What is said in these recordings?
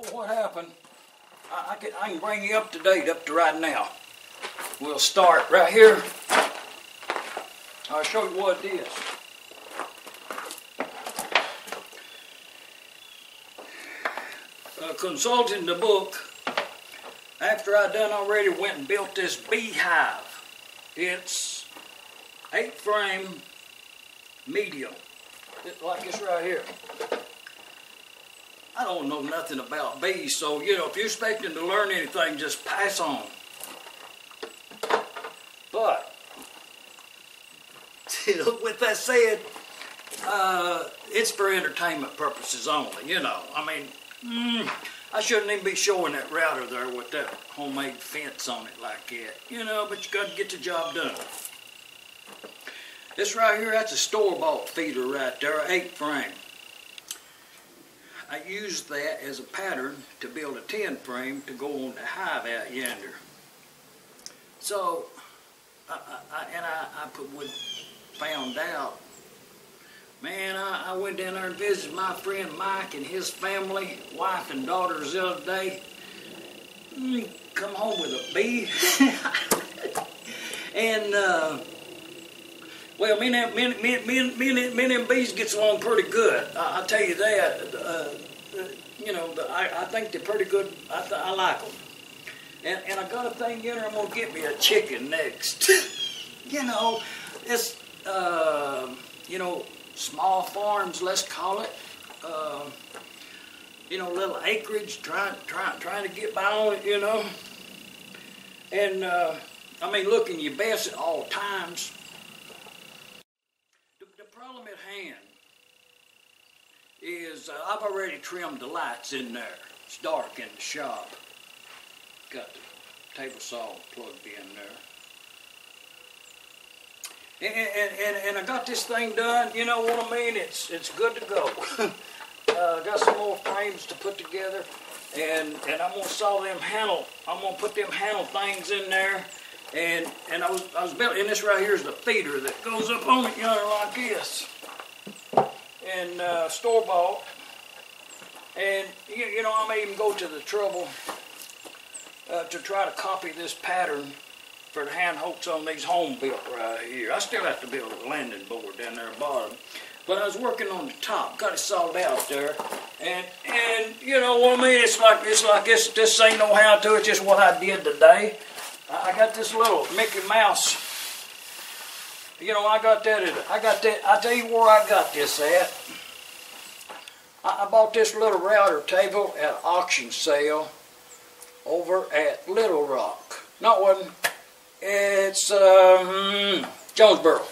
What happened? I can bring you up to date up to right now. We'll start right here. I'll show you what it is. Consulting the book, after I done already went and built this beehive. It's 8-frame medium, like this right here. I don't know nothing about bees, so you know, if you're expecting to learn anything, just pass on. But with that said, it's for entertainment purposes only. You know, I mean, I shouldn't even be showing that router there with that homemade fence on it like that. You know, but you got to get the job done. This right here, that's a store-bought feeder right there, 8-frame. I used that as a pattern to build a 10-frame to go on the hive out yonder. So, I found out, man, I went down there and visited my friend Mike and his family, wife and daughters the other day. Come home with a bee. And, well, me and them bees gets along pretty good. I'll tell you that. You know, I think they're pretty good. I like them. And I got a thing in there, I'm going to get me a chicken next. You know, it's, you know, small farms, let's call it. You know, little acreage, trying to get by on it, you know. And, I mean, looking your best at all times. The problem at hand is I've already trimmed the lights in there. It's dark in the shop. Got the table saw plugged in there. And I got this thing done, you know what I mean? It's good to go. Got some more frames to put together, and I'm gonna saw them handle. I'm gonna put them handle things in there, and I was building this right here is the feeder that goes up on it yonder like this, and store bought. And you know, I may even go to the trouble to try to copy this pattern for the hand hooks on these home built right here. I still have to build a landing board down there at the bottom. But I was working on the top, got it sawed out there. And you know what I mean? It's like this ain't no how to, it's just what I did today. I got this little Mickey Mouse. You know, I got that, I'll tell you where I got this at. I bought this little router table at an auction sale over at Little Rock. No, it wasn't. It's Jonesboro.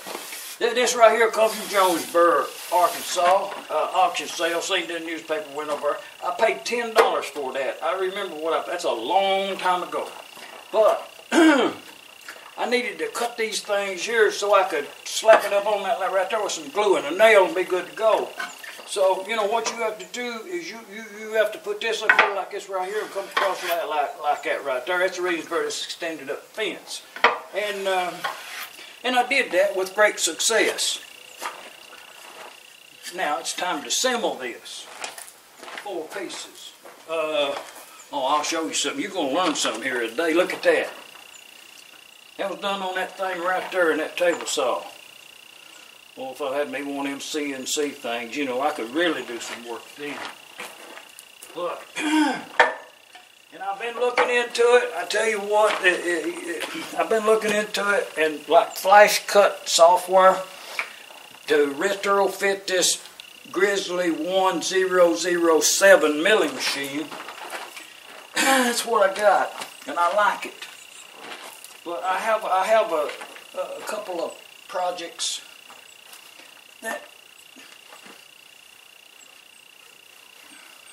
This right here comes from Jonesboro, Arkansas. Auction sale. Seen the newspaper went over. I paid $10 for that. I remember that's a long time ago. But I needed to cut these things here so I could slap it up on that right there with some glue and a nail and be good to go. So, you know, what you have to do is you have to put this up here like this right here and come across like that right there. That's the reason for this extended up fence. And I did that with great success. Now it's time to assemble this. 4 pieces. Oh, I'll show you something. You're going to learn something here today. Look at that. That was done on that thing right there in that table saw. Well, if I had me one of them CNC things, you know, I could really do some work then. But, and I've been looking into it. I tell you what, I've been looking into it, and like flash cut software to retrofit this Grizzly 1007 milling machine. That's what I got, and I like it. But I have a couple of projects that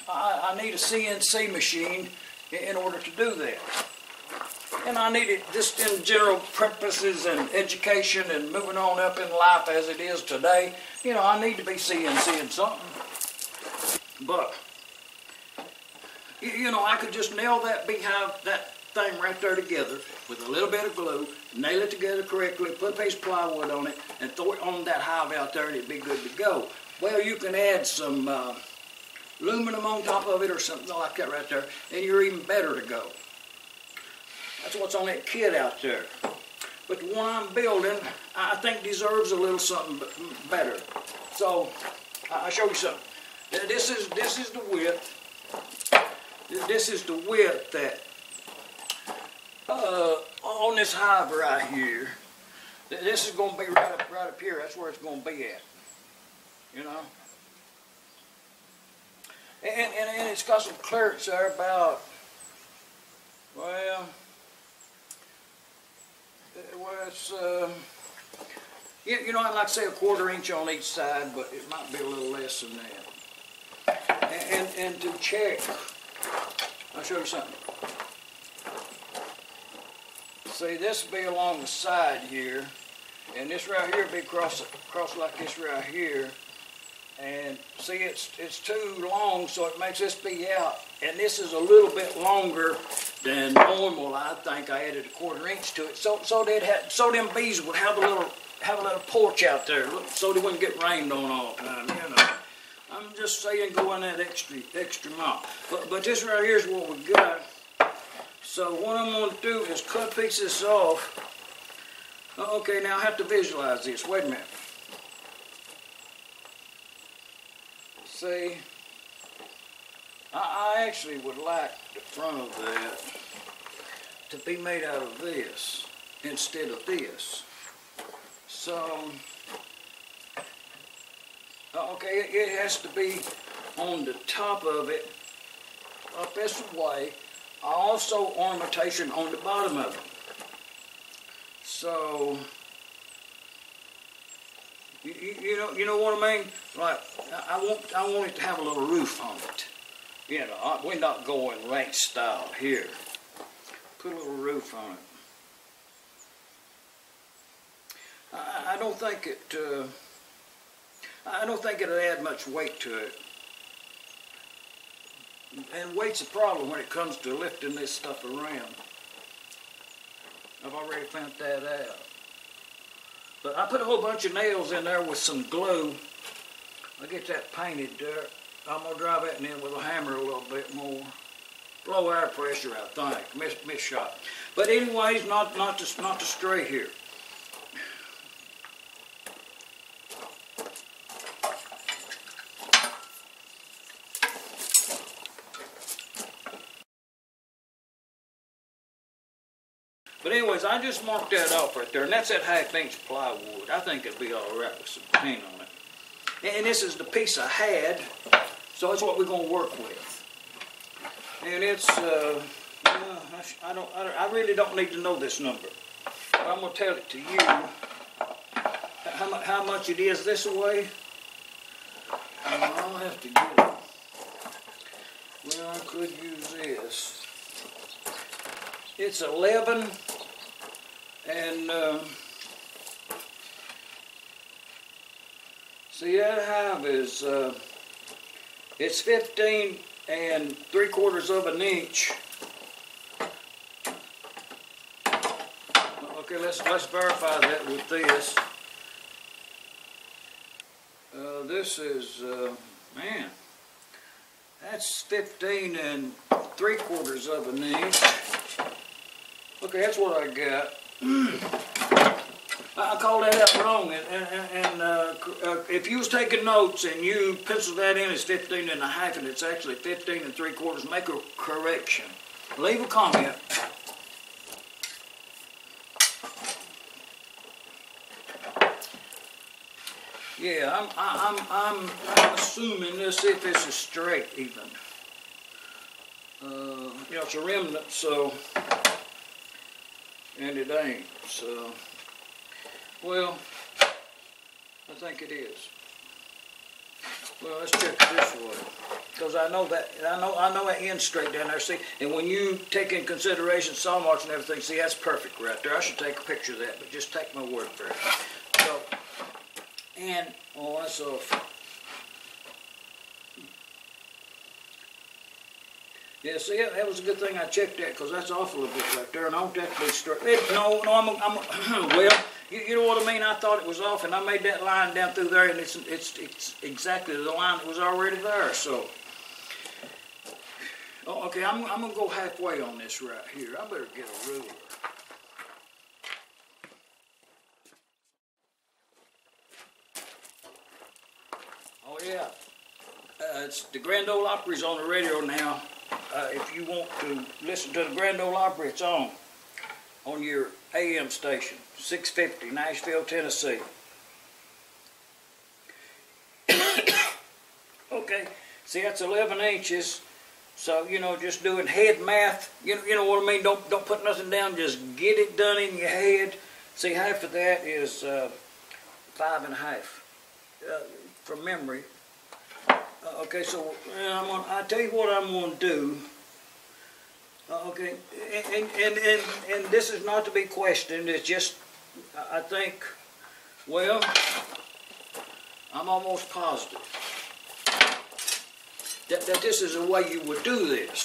I need a CNC machine in order to do that. And I need it just in general purposes and education and moving on up in life as it is today. You know, I need to be CNCing something. But, you know, I could just nail that beehive, that thing right there together with a little bit of glue, nail it together correctly, put a piece of plywood on it, and throw it on that hive out there and it'd be good to go. Well, you can add some aluminum on top of it or something like that right there, and you're even better to go. That's what's on that kit out there. But the one I'm building, I think deserves a little something better. So I'll show you something. This is the width. This is the width that on this hive right here. This is going to be right up here. That's where it's going to be at. You know. And it's got some clearance there about, well, it's, you know, I'd like to say a 1/4 inch on each side, but it might be a little less than that. And to check, I'll show you something. See, this will be along the side here, and this right here will be cross like this right here. And see, it's too long, so it makes this be out. And this is a little bit longer than normal. I think I added a 1/4 inch to it, so them bees would have a little porch out there, so they wouldn't get rained on all the time. You know, I'm just saying, go in that extra mile. But this right here is what we got. So what I'm going to do is cut pieces off. Okay, now I have to visualize this. Wait a minute. See, I actually would like the front of that to be made out of this instead of this. So, okay, it has to be on the top of it, up this way. Also ornamentation on the bottom of it. So, you know what I mean? Like, I want it to have a little roof on it. You know, we're not going ranch style here. Put a little roof on it. I don't think it'll add much weight to it. And weight's a problem when it comes to lifting this stuff around. I've already found that out. But I put a whole bunch of nails in there with some glue. I'll get that painted there. I'm going to drive that in with a hammer a little bit more. Low air pressure, I think. Miss shot. But anyways, not to stray here. But anyways, I just marked that off right there, and that's that 1/2 inch plywood. I think it'll be all right with some paint on it. And this is the piece I had, so that's what we're going to work with. And it's, I really don't need to know this number. But I'm going to tell it to you. How much it is this way? I'll have to get it. Well, I could use this. It's 11 and see, that hive is it's 15 3/4 of an inch. Okay, let's verify that with this. This is man, that's 15 3/4 of an inch. Okay, that's what I got. I called that out wrong, and if you was taking notes and you penciled that in as 15 1/2 and it's actually 15 3/4, make a correction. Leave a comment. Yeah, I'm assuming this, if this is straight even. You know, it's a remnant, so. And it ain't, so, well, I think it is. Well, let's check it this way, because I know that end straight down there, see, and when you take in consideration saw marks and everything, see, that's perfect right there. I should take a picture of that, but just take my word for it. So, and, oh, that's off. Yeah, see, that was a good thing I checked that, because that's off a little bit right there, and I want that to be straight. No, well, you know what I mean? I thought it was off, and I made that line down through there, and it's exactly the line that was already there, so. Oh, okay, I'm gonna go halfway on this right here. I better get a ruler. Oh yeah, it's the Grand Ole Opry's on the radio now. If you want to listen to the Grand Ole Opry, it's on your AM station, 650, Nashville, Tennessee. Okay, see that's 11 inches. So, you know, just doing head math, you know what I mean? Don't put nothing down, just get it done in your head. See, half of that is 5.5 from memory. Okay, so I'll tell you what I'm going to do. Okay, and this is not to be questioned, it's just, I think, well, I'm almost positive that this is the way you would do this.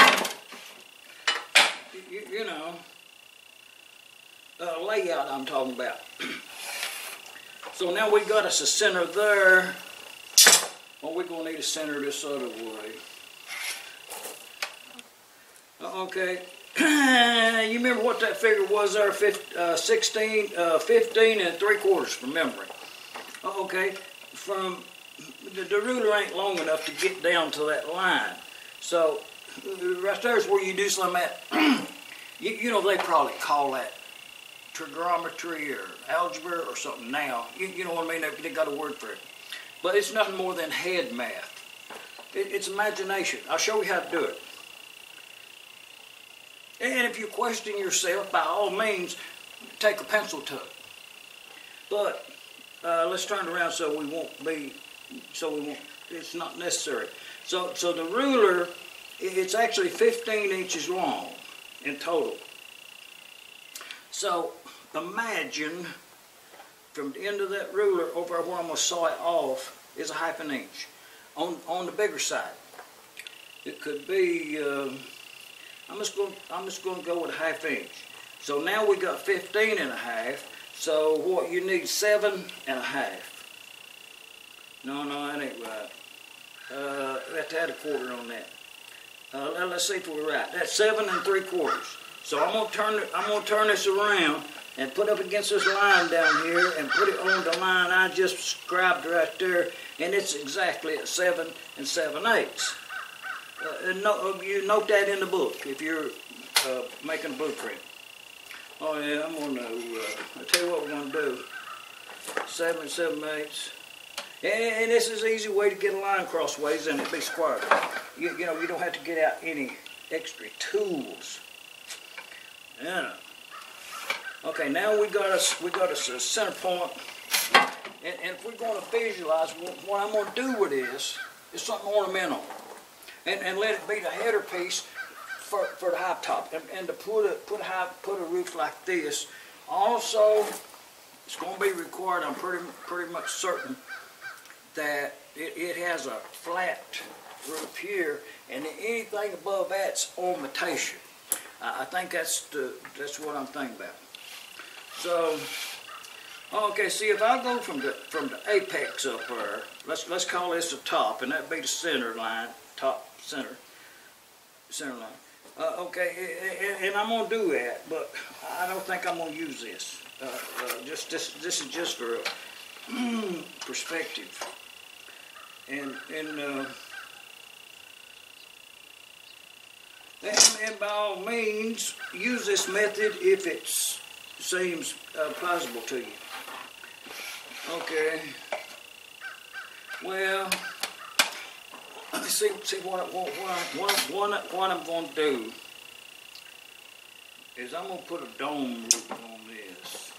You know, layout I'm talking about. So now we got us a center there. Well, we're going to need a center this other way. Okay. You remember what that figure was there? 15 and 3/4 from memory. Okay. From the ruler ain't long enough to get down to that line. So right there is where you do some at. You know, they probably call that trigonometry or algebra or something now. You know what I mean? They got a word for it. But it's nothing more than head math. It's imagination. I'll show you how to do it. And if you question yourself, by all means, take a pencil to it. But let's turn it around so it's not necessary. So the ruler, it's actually 15 inches long in total. So imagine from the end of that ruler over where I'm going to saw it off is a 1/2 inch. On the bigger side, it could be. I'm just going to go with a 1/2 inch. So now we got 15.5. So what you need 7.5. No, that ain't right. We have to add a 1/4 on that. Let's see if we're right. That's 7 3/4. So I'm gonna turn this around and put up against this line down here and put it on the line I just scribed right there, and it's exactly at 7 7/8. You note that in the book if you're making a blueprint. Oh yeah, I'm gonna. I'll tell you what we're gonna do. 7 7/8. And this is an easy way to get a line crossways and it be square. You know, you don't have to get out any extra tools. Yeah. Okay, now we got us a center point. And if we're going to visualize what I'm going to do with this is something ornamental, and let it be the header piece for the hive top, and to put a roof like this. Also, it's going to be required. I'm pretty much certain that it has a flat roof here, and anything above that's ornamentation. I think that's what I'm thinking about. So, okay, see if I go from the apex up there, let's call this the top, and that'd be the center line, top center line. Okay, and I'm gonna do that, but I don't think I'm gonna use this. This is just for perspective, and by all means, use this method if it seems plausible to you. Okay. Well, see what I'm going to do is I'm going to put a dome roof on this.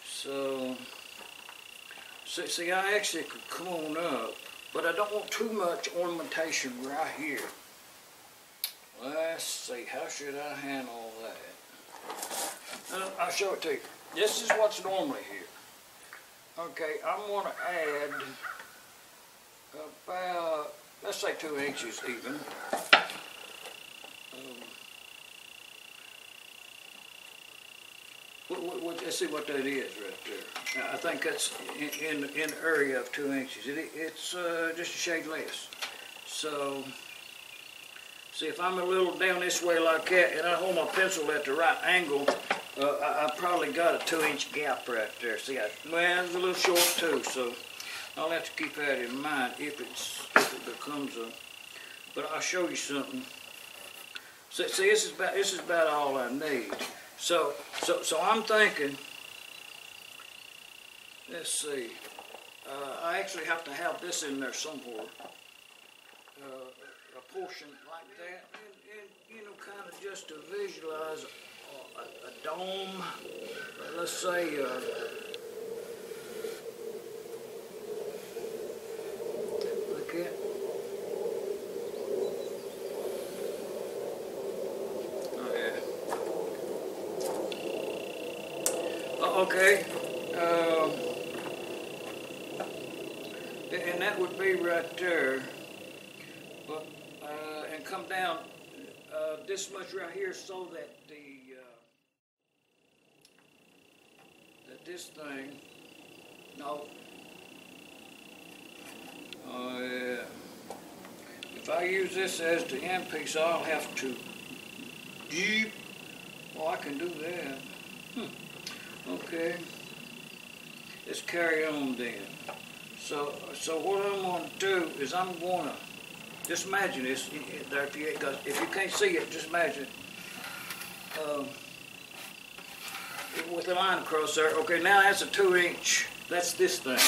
So, see, I actually could come on up, but I don't want too much ornamentation right here. Let's see, how should I handle that? I'll show it to you. This is what's normally here. Okay, I'm going to add about, let's say 2 inches even. Let's see what that is right there. Now, I think that's in the area of 2 inches. It's just a shade less. So See, if I'm a little down this way like that, and I hold my pencil at the right angle, I probably got a 2-inch gap right there. See, well, it's a little short too, so I'll have to keep that in mind if it becomes a. But I'll show you something. See, this is about all I need. So I'm thinking. Let's see. I actually have to have this in there somewhere. A portion like that, and you know, kind of just to visualize a dome. Let's say. Look at. Okay, and that would be right there, but and come down this much right here, so that that this thing, no, oh yeah, if I use this as the end piece, I'll have to deep. Oh, I can do that. Okay, let's carry on then. So what I'm going to do is I'm going to just imagine this. There, if you can't see it, just imagine it with a line across there. Okay, now that's a 2-inch. That's this thing.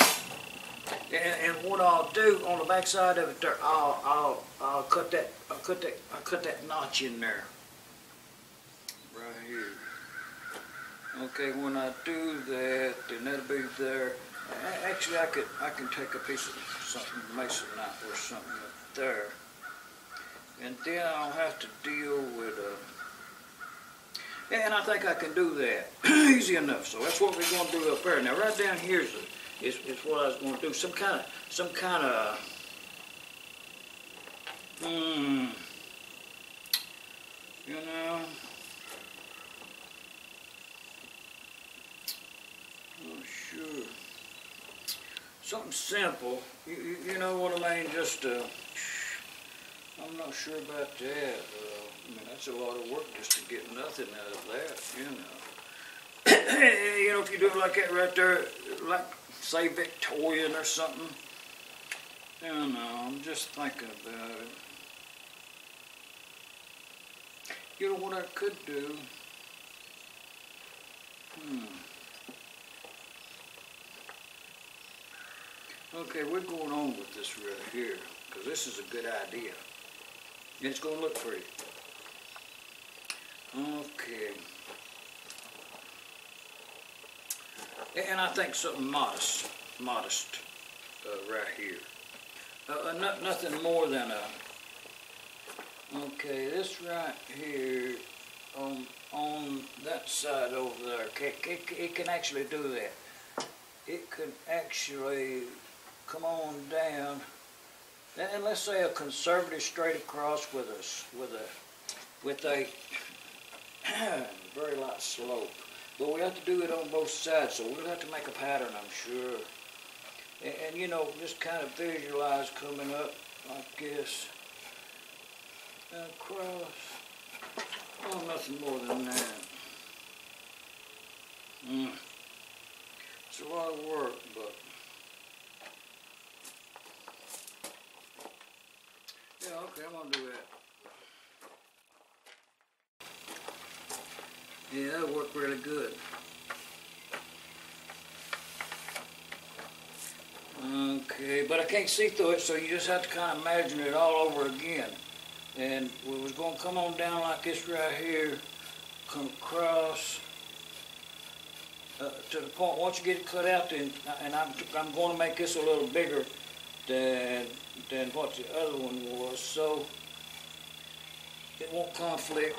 And what I'll do on the back side of it there, I'll cut that notch in there, right here. Okay, when I do that, then that'll be there. Actually, I can take a piece of something, masonite or something up there, and then I'll have to deal with and I think I can do that easy enough. So that's what we're going to do up there. Now, right down here is what I was going to do. Some kind of you know. Sure. Something simple, you know what I mean, just, I'm not sure about that. I mean, that's a lot of work just to get nothing out of that, you know. You know, if you do it like that right there, like, say, Victorian or something, you know, I'm just thinking about it. You know what I could do? Okay, we're going on with this right here, because this is a good idea. And it's going to look pretty. Okay. And I think something modest right here. Nothing more than a, okay, this right here on that side over there, it can actually do that. It can actually come on down, and let's say a conservative straight across with a very light slope. But we have to do it on both sides, so we'll have to make a pattern, I'm sure. And you know, just kind of visualize coming up like this, across. Oh, nothing more than that. It's a lot of work, but yeah, okay, I'm gonna do that. Yeah, that'll work really good. Okay, but I can't see through it, so you just have to kind of imagine it all over again. And we was going to come on down like this right here, come across to the point. Once you get it cut out, then, and I'm going to make this a little bigger than what the other one was, so it won't conflict.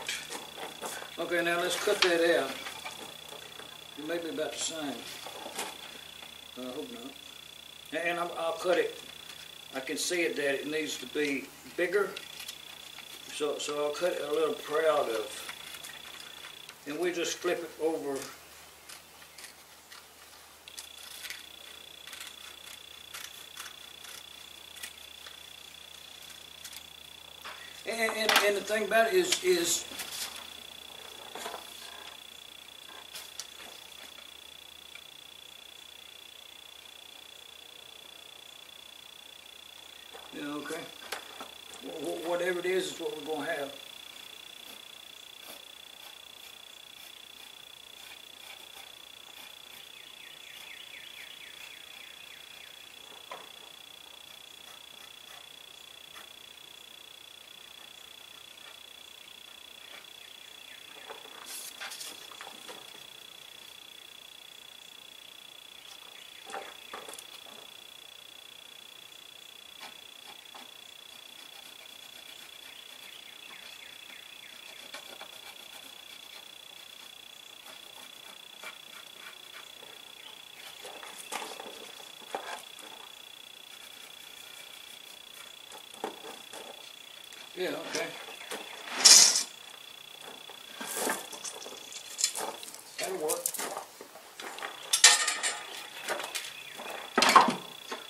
Okay, now let's cut that out. It may be about the same. I hope not. And I'll cut it. I can see it that it needs to be bigger. So I'll cut it a little proud of. And we just flip it over. And the thing about it is yeah, okay. Whatever it is what we're going to have. Yeah, okay. That'll work.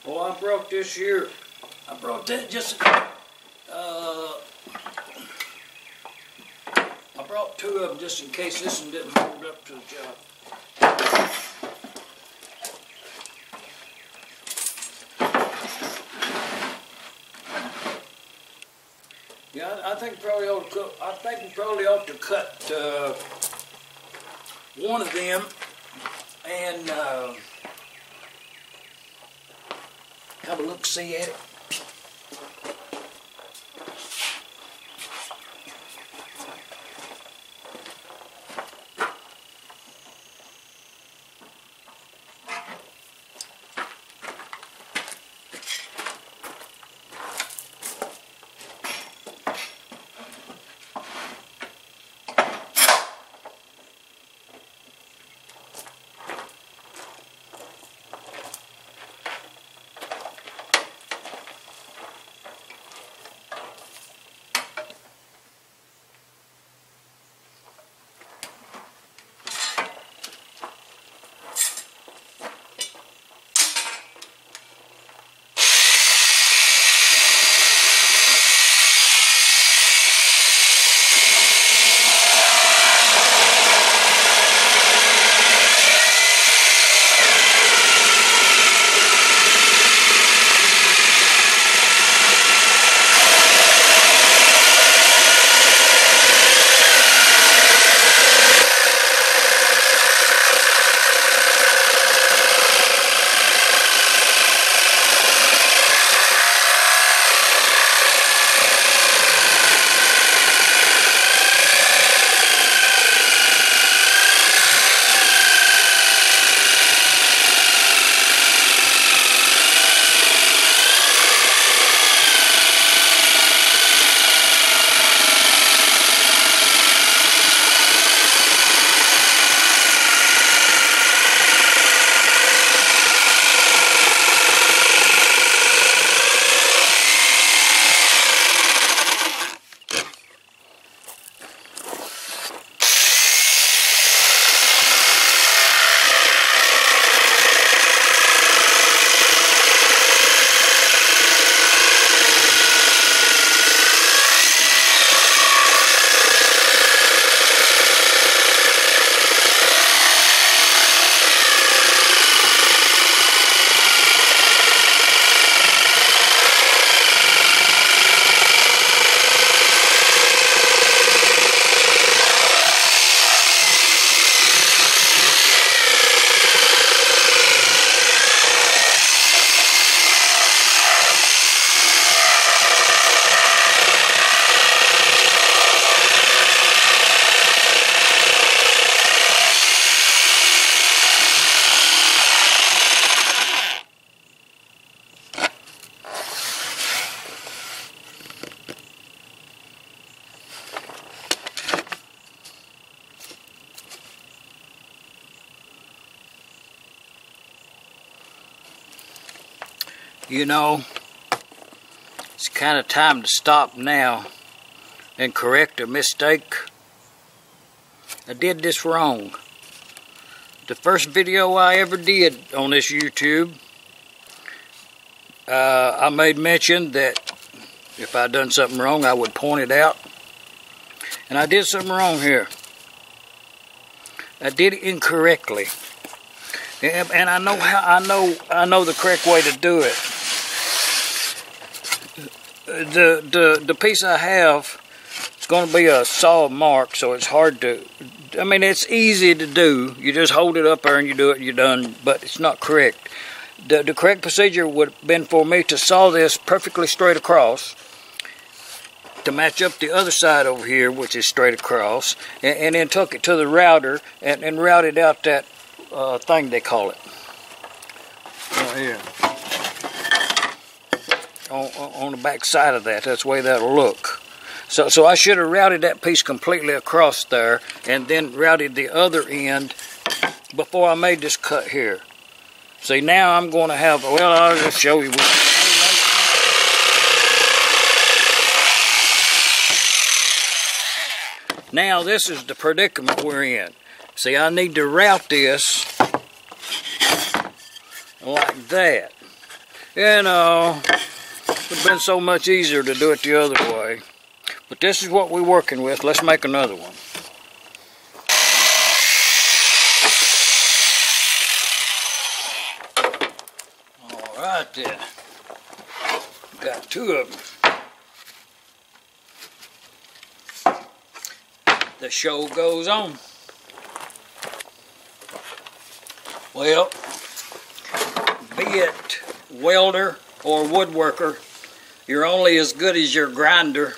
Well, I brought this here. I brought that just, I brought two of them just in case this one didn't hold up to the job. Yeah, I think probably ought to cut. I think we probably ought to cut one of them and have a look-see at it. You know, it's kind of time to stop now and correct a mistake. I did this wrong. The first video I ever did on this YouTube, I made mention that If I'd done something wrong, I would point it out. And I did something wrong here. I did it incorrectly. And I know I know the correct way to do it. The piece I have is going to be a solid mark, so it's hard to. I mean, it's easy to do. You just hold it up there and you do it, and you're done. But it's not correct. The correct procedure would have been for me to saw this perfectly straight across, to match up the other side over here, which is straight across, and then took it to the router and routed out that thing they call it right here on the back side of that. That's the way that'll look. So I should have routed that piece completely across there and then routed the other end before I made this cut here. See, now I'm going to have, well, I'll just show you. Now this is the predicament we're in. See, I need to route this like that. You know, it would have been so much easier to do it the other way. But this is what we're working with. Let's make another one. All right then. Got two of them. The show goes on. Well, be it welder or woodworker, you're only as good as your grinder.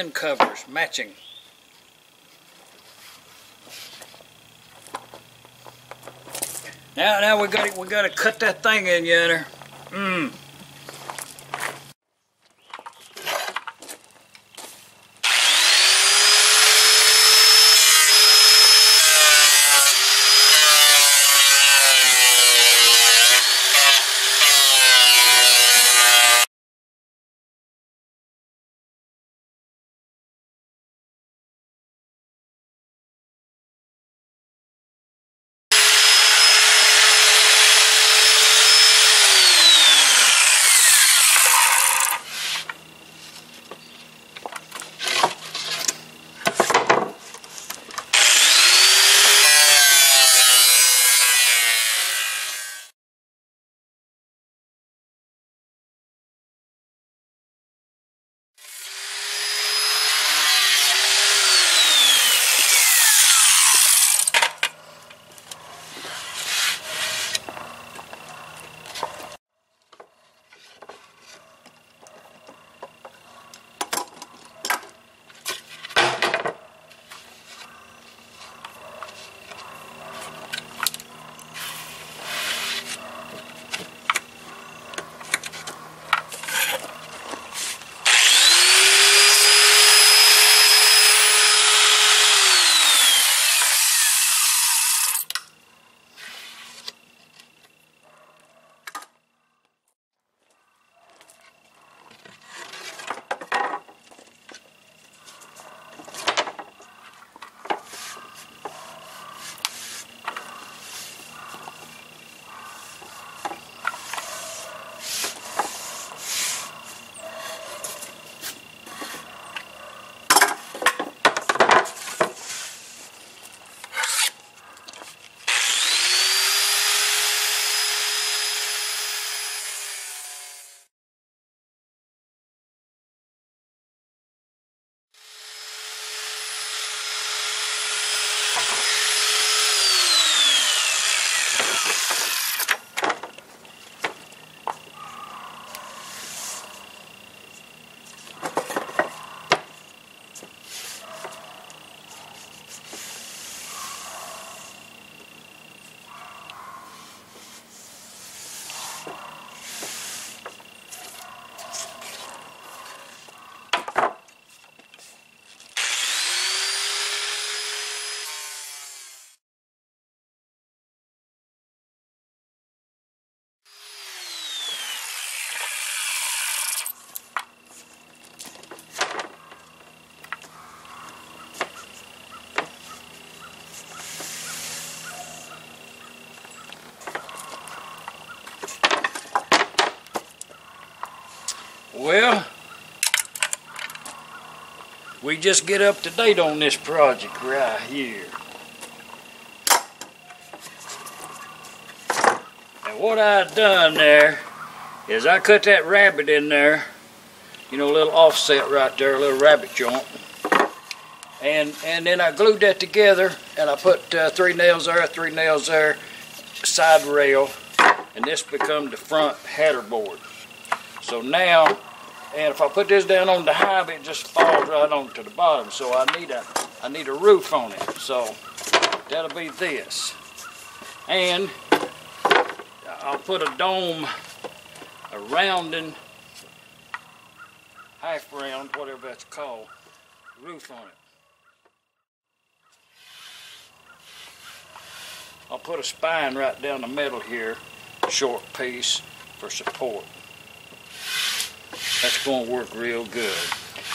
bin covers matching. Now we got to cut that thing in, Yanner. Well, we just get up to date on this project right here. And what I done there is I cut that rabbit in there, you know, a little offset right there, a little rabbit joint. And then I glued that together, and I put 3 nails there, 3 nails there, side rail, and this become the front header board. So now, and if I put this down on the hive, it just falls right onto the bottom. So I need a roof on it. So that'll be this. And I'll put a dome, a rounding, half round, whatever that's called, roof on it. I'll put a spine right down the middle here, short piece for support. That's going to work real good.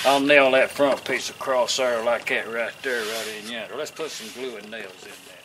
I'll nail that front piece across there like that right there, right in yonder. Let's put some glue and nails in there.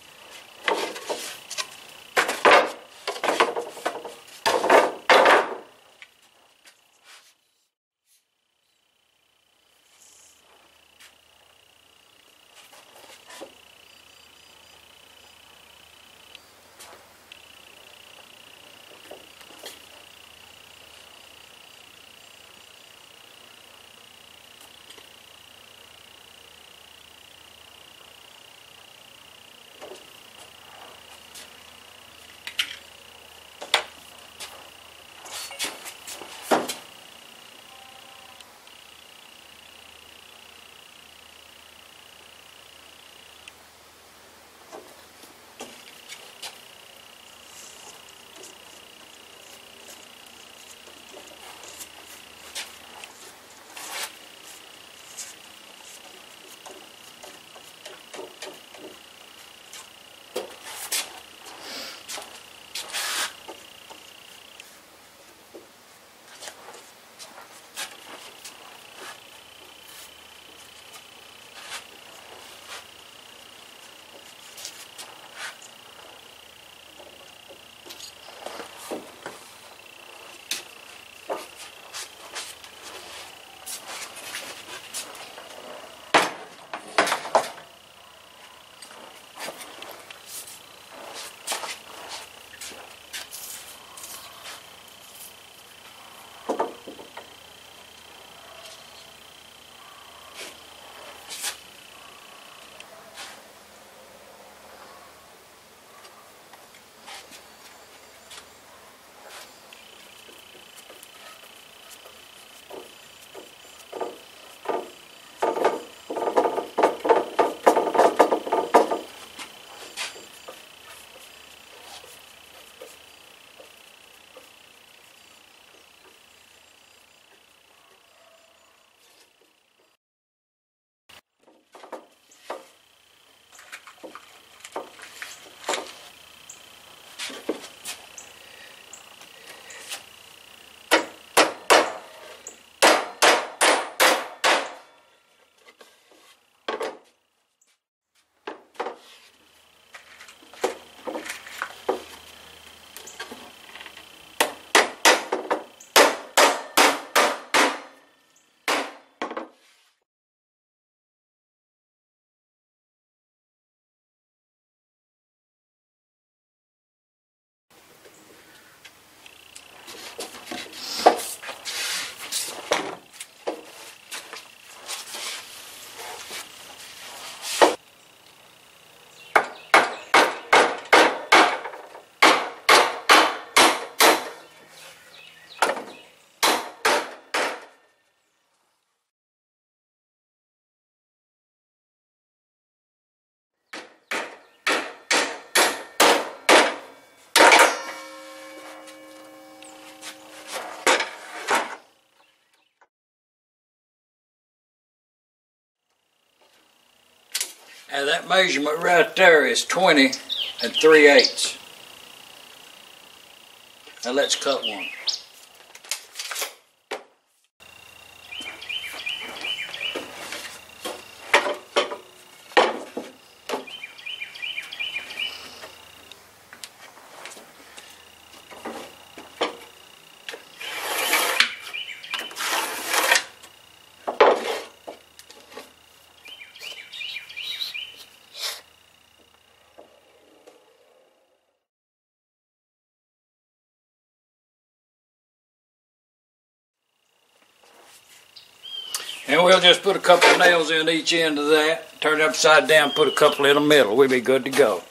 And that measurement right there is 20 3/8. Now let's cut one. And we'll just put a couple of nails in each end of that, turn it upside down, put a couple in the middle. We'll be good to go.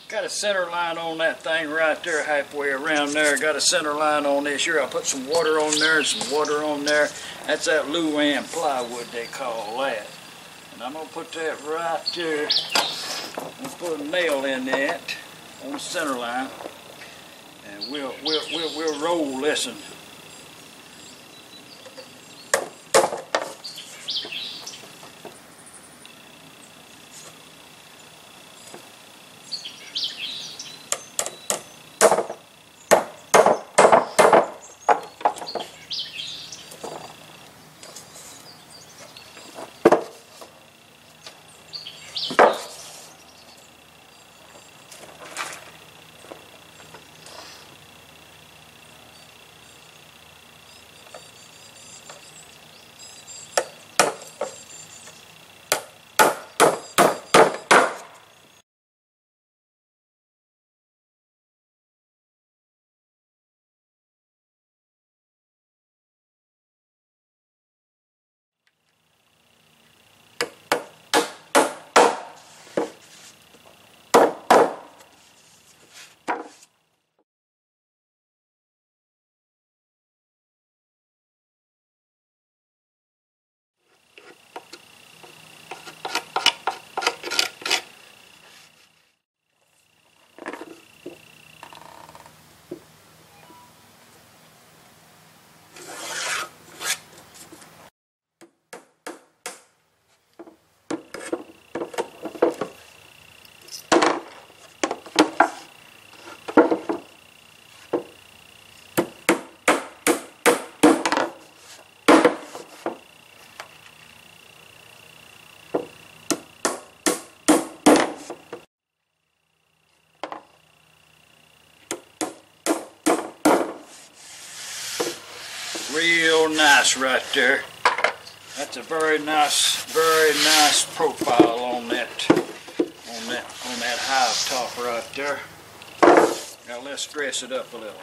Got a center line on that thing right there, halfway around there. Got a center line on this here. I'll put some water on there and some water on there. That's that Luan plywood, they call that. And I'm gonna put that right there. I'm gonna put a nail in that on the center line, and we'll roll this one. Real nice right there. That's a very nice profile on that hive top right there. Now let's dress it up a little.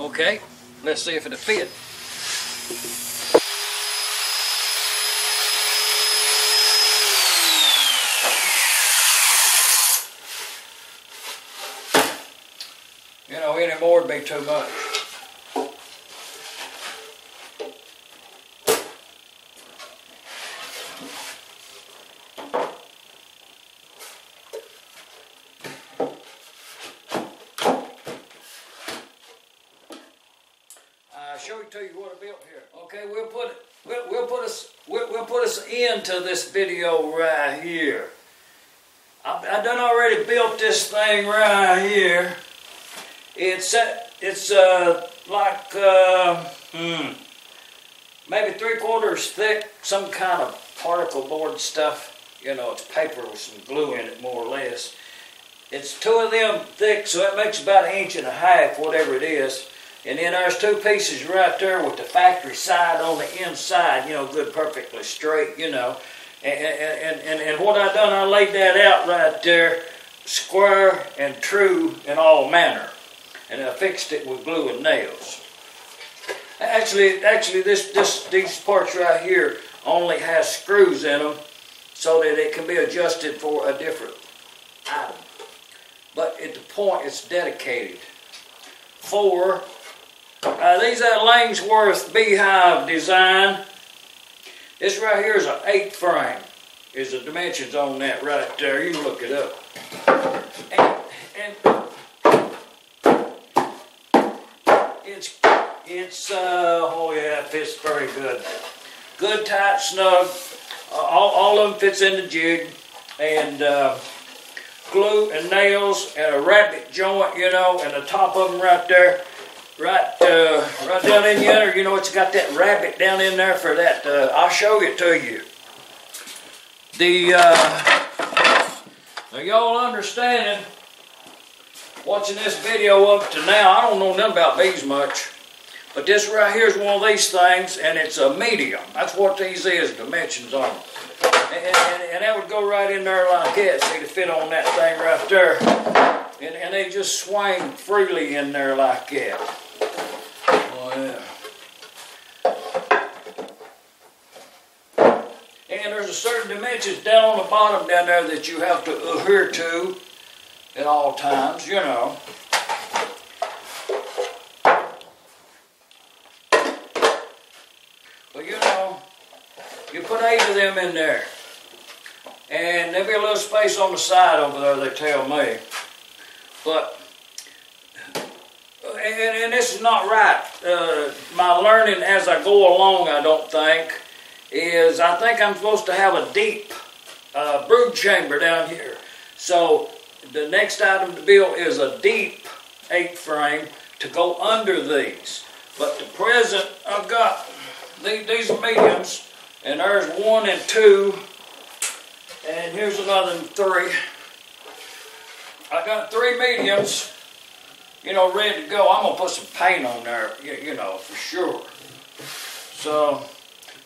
Okay, let's see if it'll fit. You know, any more would be too much. I'll show it to you what I built here. Okay, we'll put us into this video right here. I done already built this thing right here. It's like maybe 3/4 thick, some kind of particle board stuff. You know, it's paper with some glue in it, more or less. It's 2 of them thick, so that makes about 1.5 inches, whatever it is. And then there's 2 pieces right there with the factory side on the inside, you know, good, perfectly straight, you know. And what I done, I laid that out right there, square and true in all manner. And I fixed it with glue and nails. Actually, these parts right here only has screws in them so that it can be adjusted for a different item. But at the point, it's dedicated for these are Langstorth-beehive design. This right here is an 8 frame. Is the dimensions on that right there. You can look it up. It's oh yeah, it fits very good. Good, tight, snug. All of them fits in the jig, and glue and nails and a rabbit joint, you know, and the top of them right there, right down in the other. You know, it's got that rabbit down in there for that. I'll show it to you. Now y'all understanding, watching this video up to now, I don't know nothing about bees much. But this right here is one of these things, and it's a medium. That's what these is, dimensions on them. And that would go right in there like that, see, to fit on that thing right there. And they just swing freely in there like that. Oh, yeah. And there's a certain dimensions down on the bottom down there that you have to adhere to at all times, you know. You put 8 of them in there, and there'll be a little space on the side over there, they tell me. But, and this is not right. My learning as I go along, I don't think, is I think I'm supposed to have a deep brood chamber down here. So the next item to build is a deep 8 frame to go under these. But the present, I've got these are mediums. And there's 1 and 2, and here's another 3. I got 3 mediums, you know, ready to go. I'm gonna put some paint on there, you know, for sure. So,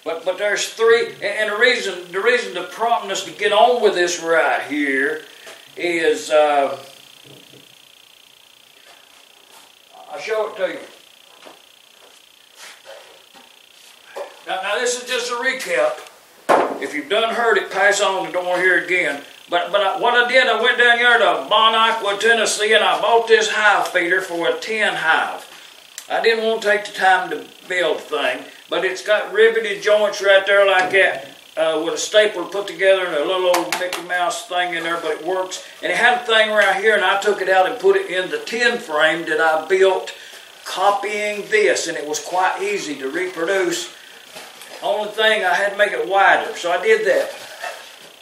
but there's 3, and the reason the promptness to get on with this right here is I'll show it to you. Now this is just a recap. If you've done heard it, pass on and don't want to hear it again. But what I did, I went down here to Bonacqua, Tennessee, and I bought this hive feeder for a 10 hive. I didn't want to take the time to build the thing, but it's got riveted joints right there like that, with a stapler put together and a little old Mickey Mouse thing in there, but it works. And it had a thing right here, and I took it out and put it in the 10 frame that I built copying this, and it was quite easy to reproduce. Only thing, I had to make it wider, so I did that.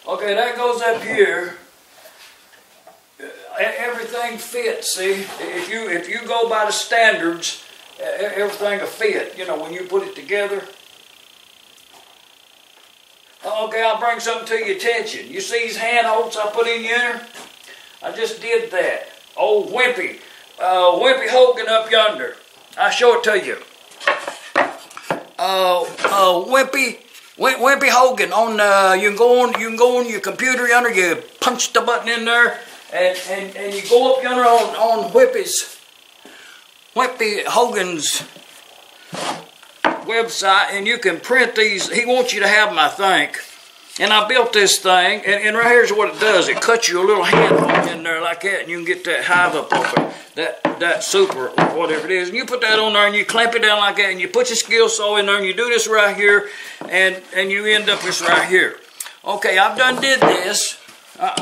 Okay, that goes up here. Everything fits, see? If you go by the standards, everything will fit, you know, when you put it together. Okay, I'll bring something to your attention. You see these handholds I put in here? I just did that. Old Wimpy. Wimpy Hogan up yonder. I'll show it to you. Wimpy Hogan on you can go on your computer yonder, you punch the button in there and you go up yonder on Wimpy's Whitby Hogan's website, and you can print these. He wants you to have them, I think. And I built this thing, and right here's what it does. It cuts you a little handle in there like that, and you can get that hive up open, that super or whatever it is. And you put that on there, and you clamp it down like that, and you put your skill saw in there, and you do this right here, and you end up this right here. Okay, I've done did this. I've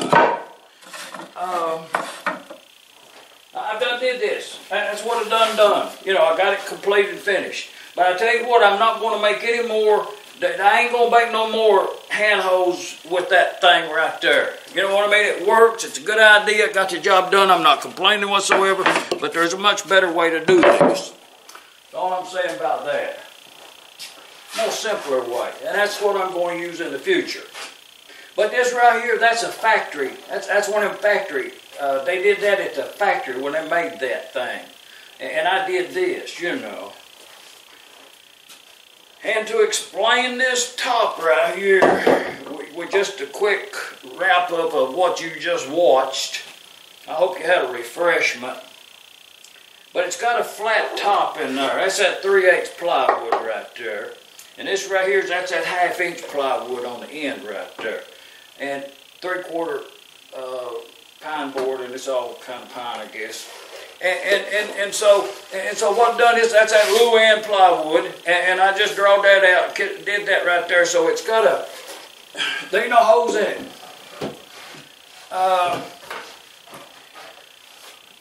done did this. That's what I've done. You know, I got it completed and finished. But I tell you what, I'm not going to make any more. I ain't going to make no more handholds with that thing right there. You know what I mean? It works. It's a good idea. It got the job done. I'm not complaining whatsoever. But there's a much better way to do this. That's all I'm saying about that. More simpler way. And that's what I'm going to use in the future. But this right here, that's a factory. That's one of them factory. They did that at the factory when they made that thing. And I did this, you know. And to explain this top right here, with just a quick wrap-up of what you just watched, I hope you had a refreshment. But it's got a flat top in there. That's that 3/8 plywood right there. And this right here, that's that 1/2 plywood on the end right there. And 3/4 pine board, and it's all kind of pine, I guess. And so what I've done is that's that Luan plywood, and I just drawed that out, did that right there. So it's got a, there ain't no holes in it.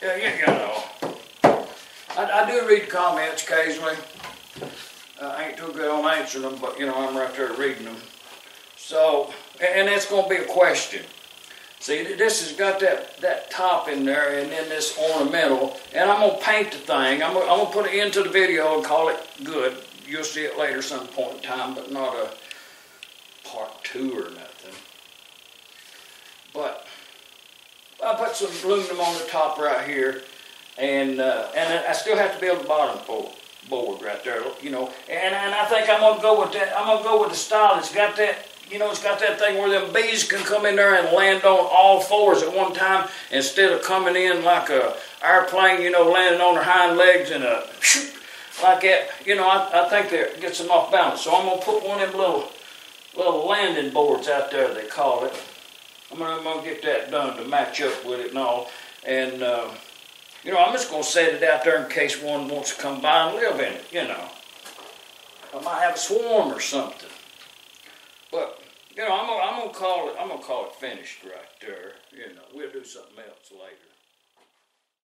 Yeah, you know, I do read comments occasionally. I ain't too good on answering them, but you know, I'm right there reading them. So, and that's going to be a question. See, this has got that top in there, and then this ornamental, and I'm going to paint the thing. I'm going to put it into the video and call it good. You'll see it later some point in time, but not a part 2 or nothing. But I put some aluminum on the top right here, and I still have to build the bottom board right there, you know. And I think I'm going to go with that. I'm going to go with the style. It's got that. You know, it's got that thing where them bees can come in there and land on all fours at one time instead of coming in like a airplane, you know, landing on their hind legs and like that. You know, I think that gets them off balance. So I'm going to put one of them little landing boards out there, they call it. I'm going to get that done to match up with it and all. And, you know, I'm just going to set it out there in case one wants to come by and live in it, you know. I might have a swarm or something. But, you know, I'm gonna call it finished right there. You know, we'll do something else later.